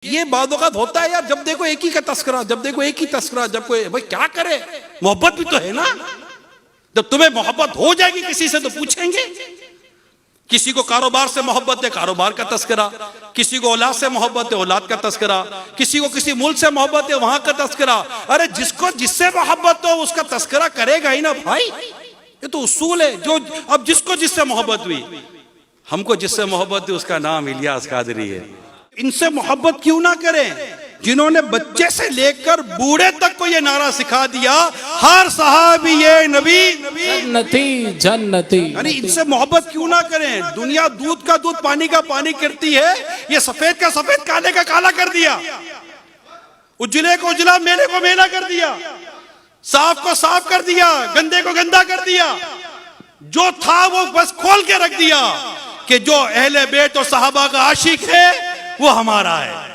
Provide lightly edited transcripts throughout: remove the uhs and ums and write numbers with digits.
ये बाद वक़्त होता है यार, जब देखो एक ही का तस्करा, जब देखो एक ही तस्करा, जब कोई भाई क्या करे, मोहब्बत भी तो है ना। जब तुम्हें मोहब्बत हो जाएगी किसी से तो पूछेंगे। किसी को कारोबार से मोहब्बत है, कारोबार का तस्करा, किसी को औलाद से मोहब्बत है, औलाद का तस्करा, किसी को किसी मुल्क से मोहब्बत है, वहां का तस्करा। अरे जिसको जिससे मोहब्बत हो उसका तस्करा करेगा ही ना भाई, ये तो उसूल है। जो अब जिसको जिससे मोहब्बत हुई, हमको जिससे मोहब्बत है उसका नाम इलियास कादरी है। इनसे मोहब्बत क्यों ना करें जिन्होंने बच्चे से लेकर बूढ़े तक को ये नारा सिखा दिया, हर सहाबी ये नबी जन्नती जन्नती। यानी इनसे मोहब्बत क्यों ना करें। दुनिया दूध का दूध पानी का पानी करती है, ये सफेद का सफेद काले का काला कर दिया, उजले को उजला मेले को मेला कर दिया, साफ को साफ कर दिया, गंदे को गंदा कर दिया। जो था वो बस खोल के रख दिया कि जो अहले बैत और सहाबा का आशिक है वो हमारा है।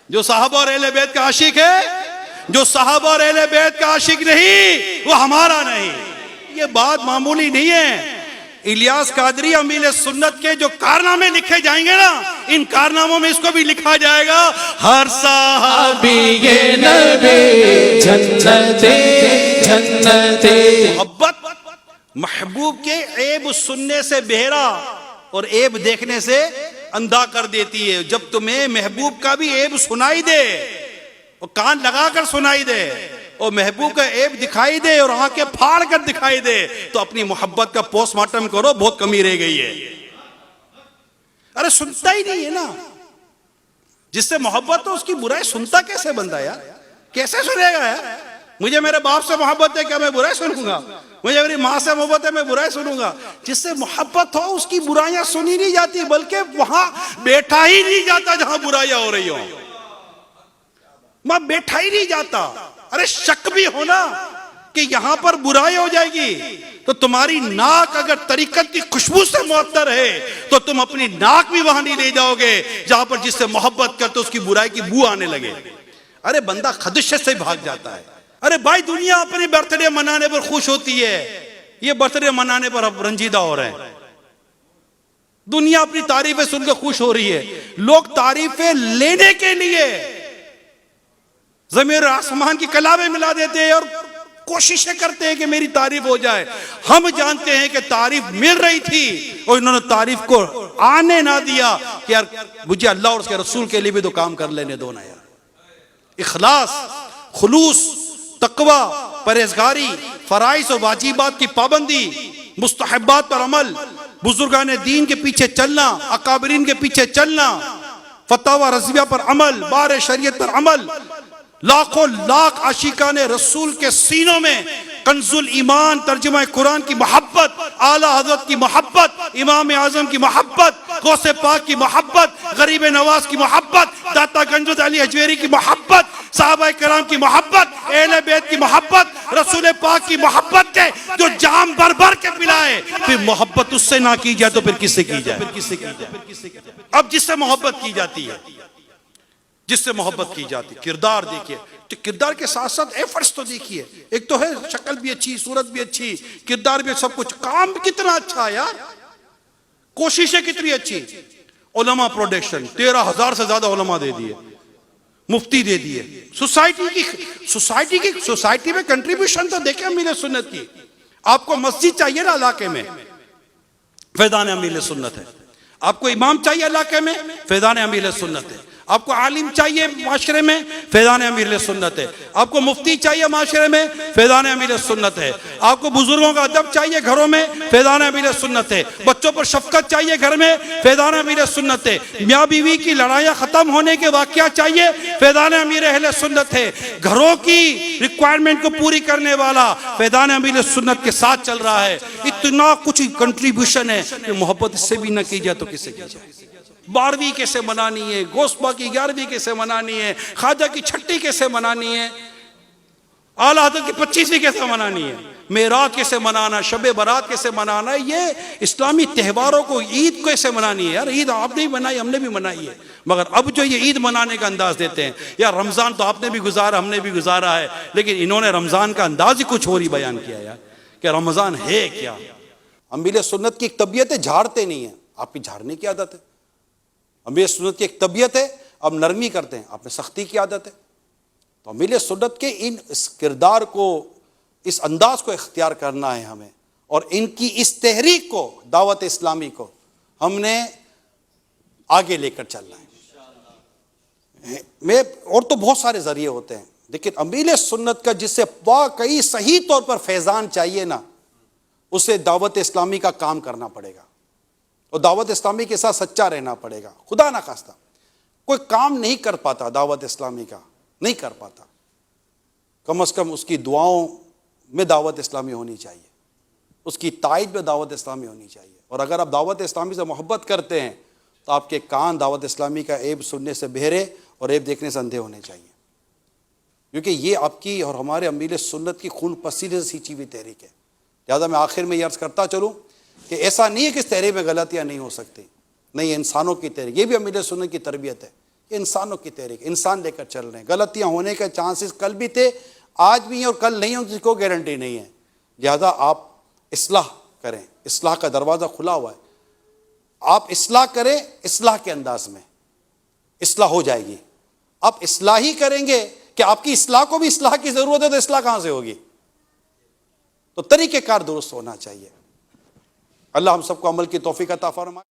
जो साहबा और अहले बैत का आशिक है, जो साहबा और अहले बैत का आशिक नहीं वो हमारा नहीं। ये बात मामूली नहीं है। इलियास कादरी अमीर सुन्नत के जो कारनामे लिखे जाएंगे ना, इन कारनामों में इसको भी लिखा जाएगा, हर साहबी ये नबी जन्नती जन्नती। मोहब्बत महबूब के ऐब सुनने से बहरा और ऐब देखने से अंधा कर देती है। जब तुम्हें महबूब का भी ऐब सुनाई दे और कान लगाकर सुनाई दे और महबूब का ऐब दिखाई दे और आंखें फाड़ कर दिखाई दे, तो अपनी मोहब्बत का पोस्टमार्टम करो, बहुत कमी रह गई है। अरे सुनता ही नहीं है ना, जिससे मोहब्बत हो उसकी बुराई सुनता कैसे बंदा यार, कैसे सुनेगा यार। मुझे मेरे बाप से मोहब्बत है, क्या मैं बुराई सुनूंगा? मुझे मेरी माँ से मोहब्बत है, मैं बुराई सुनूंगा? जिससे मोहब्बत हो उसकी बुराइयां सुनी नहीं जाती, बल्कि वहां बैठा ही नहीं जाता जहां बुराइयां हो रही हो, वहां बैठा ही नहीं जाता। अरे शक भी हो ना कि यहां पर बुराई हो जाएगी, तो तुम्हारी नाक अगर तरीकत की खुशबू से मुअत्तर है तो तुम अपनी नाक भी वहां नहीं ले जाओगे जहां पर जिससे मोहब्बत करते उसकी बुराई की बू आने लगे। अरे बंदा खदशे से भाग जाता है। अरे भाई दुनिया अपनी बर्थडे मनाने पर खुश होती है, ये बर्थडे मनाने पर अब रंजीदा हो रहे हैं। दुनिया अपनी तारीफें सुनकर खुश हो रही है, लोग तारीफें लेने के लिए ज़मीर आसमान की कलामें मिला देते हैं और कोशिशें करते हैं कि मेरी तारीफ हो जाए। हम जानते हैं कि तारीफ मिल रही थी और इन्होंने तारीफ को आने ना दिया कि यार मुझे अल्लाह और उसके रसूल के लिए भी तो काम कर लेने दो ना यार। इखलास, खुलूस, तकवा, परहेजगारी, फराइज और वाजिबात की पाबंदी, मुस्तहब्बात पर अमल, बुजुर्गान दीन के पीछे चलना, अकाबरीन के पीछे चलना, फतवा रज़विया पर अमल, बार शरीयत पर अमल, लाखों लाख आशिकान रसूल के सीनों में कंजुल ईमान तर्जुमा कुरान की मोहब्बत, आला हजरत की मोहब्बत, इमाम आजम की मोहब्बत, गौसे पाक की मोहब्बत, गरीब नवाज की मोहब्बत, दाता गंजुद अली हजवेरी की मोहब्बत, साहबा कराम की मोहब्बत, अहले बैत की मोहब्बत, रसूल पाक की मोहब्बत के जो जाम भर भर के पिलाए, फिर मोहब्बत उससे ना की जाए तो फिर किससे की जाए? अब जिससे मोहब्बत की जाती है, जिससे मोहब्बत की जाती, किरदार देखिए, तो किरदार के साथ साथ एफर्ट्स तो देखिए। एक तो है शक्ल भी अच्छी, सूरत भी अच्छी, किरदार भी, सब कुछ, काम कितना अच्छा है यार, कोशिशें कितनी अच्छी। उलमा प्रोडक्शन 13,000 से ज्यादा उलमा दे दिए, मुफ्ती दे दिए, सोसाइटी में कंट्रीब्यूशन तो देखे अमीर सुन्नत की। आपको मस्जिद चाहिए ना इलाके में, फैजान अमीर सुन्नत है। आपको इमाम चाहिए इलाके में, फैजान अमीर सुन्नत है। आपको आलिम चाहिए माशरे में, फैजान अमीर सुन्नत है। आपको मुफ्ती चाहिए माशरे में, फैजान अमीर सुन्नत है। आपको बुजुर्गों का अदब चाहिए घरों में, फैजान अमीर सुन्नत है। बच्चों पर शफकत चाहिए घर में, फैजान अमीर सुन्नत है। मियाँ बीवी की लड़ाइयाँ खत्म होने के वाक़या चाहिए, फैजान अमीर अहले सुन्नत है। घरों की रिक्वायरमेंट को पूरी करने वाला फैजान अमीर सुन्नत के साथ चल रहा है। इतना कुछ कंट्रीब्यूशन है कि मोहब्बत इससे भी न की जाए तो किससे की जाए? 12वीं कैसे मनानी है, गोस्पा की 11वीं कैसे मनानी है, ख्वाजा की 6ठी कैसे मनानी है, आला हज़रत की 25वीं कैसे मनानी है, मेराज कैसे मनाना, शब बारात कैसे मनाना है, ये इस्लामी त्योहारों को, ईद कैसे मनानी है। यार ईद आपने भी मनाई, हमने भी मनाई है, मगर अब जो ये ईद मनाने का अंदाज देते हैं, यार रमज़ान तो आपने भी गुजारा, हमने भी गुजारा है, लेकिन इन्होंने रमज़ान का अंदाज ही कुछ और ही बयान किया यार कि रमज़ान है क्या। अमीर सुन्नत की एक तबीयत है, झाड़ते नहीं है, आपकी झाड़ने की आदत है। अमीर सुन्नत की एक तबीयत है, अब नरमी करते हैं, आप में सख्ती की आदत है। तो अमीर सुन्नत के इस किरदार को, इस अंदाज को इख्तियार करना है हमें, और इनकी इस तहरीक को, दावत इस्लामी को हमने आगे लेकर चलना है। और तो बहुत सारे जरिए होते हैं, लेकिन अमीर सुन्नत का जिससे वाकई सही तौर पर फैज़ान चाहिए ना, उसे दावत इस्लामी का काम करना पड़ेगा और दावत इस्लामी के साथ सच्चा रहना पड़ेगा। खुदा ना खास्ता कोई काम नहीं कर पाता दावत इस्लामी का, नहीं कर पाता, कम से कम उसकी दुआओं में दावत इस्लामी होनी चाहिए, उसकी तायद में दावत इस्लामी होनी चाहिए। और अगर आप दावत इस्लामी से मोहब्बत करते हैं तो आपके कान दावत इस्लामी का ऐब सुनने से बहरे और ऐब देखने से अंधे होने चाहिए, क्योंकि ये आपकी और हमारे अमीर सुन्नत की खून पसीने से सींची हुई तहरीक है। लिहाजा मैं आखिर में ये अर्ज़ करता चलूँ कि ऐसा नहीं है कि इस तहरीक में गलतियाँ नहीं हो सकती, नहीं, इंसानों की तहरीक, ये भी अमीर सुन्नत की तरबियत है, ये इंसानों की तहरीक, इंसान लेकर चल रहे हैं। गलतियाँ होने के चांसेस कल भी थे, आज भी हैं और कल नहीं होंगे, कोई गारंटी नहीं है। लिहाजा आप इस्लाह करें, इस्लाह का दरवाज़ा खुला हुआ है, आप इस्लाह करें, इस्लाह के अंदाज में इस्लाह हो जाएगी। आप इस्लाह ही करेंगे कि आपकी इस्लाह को भी इस्लाह की ज़रूरत है, तो इस्लाह कहाँ से होगी? तो तरीक़ेकार दुरुस्त होना चाहिए। अल्लाह हम सबको अमल की तौफीक अता फरमाए।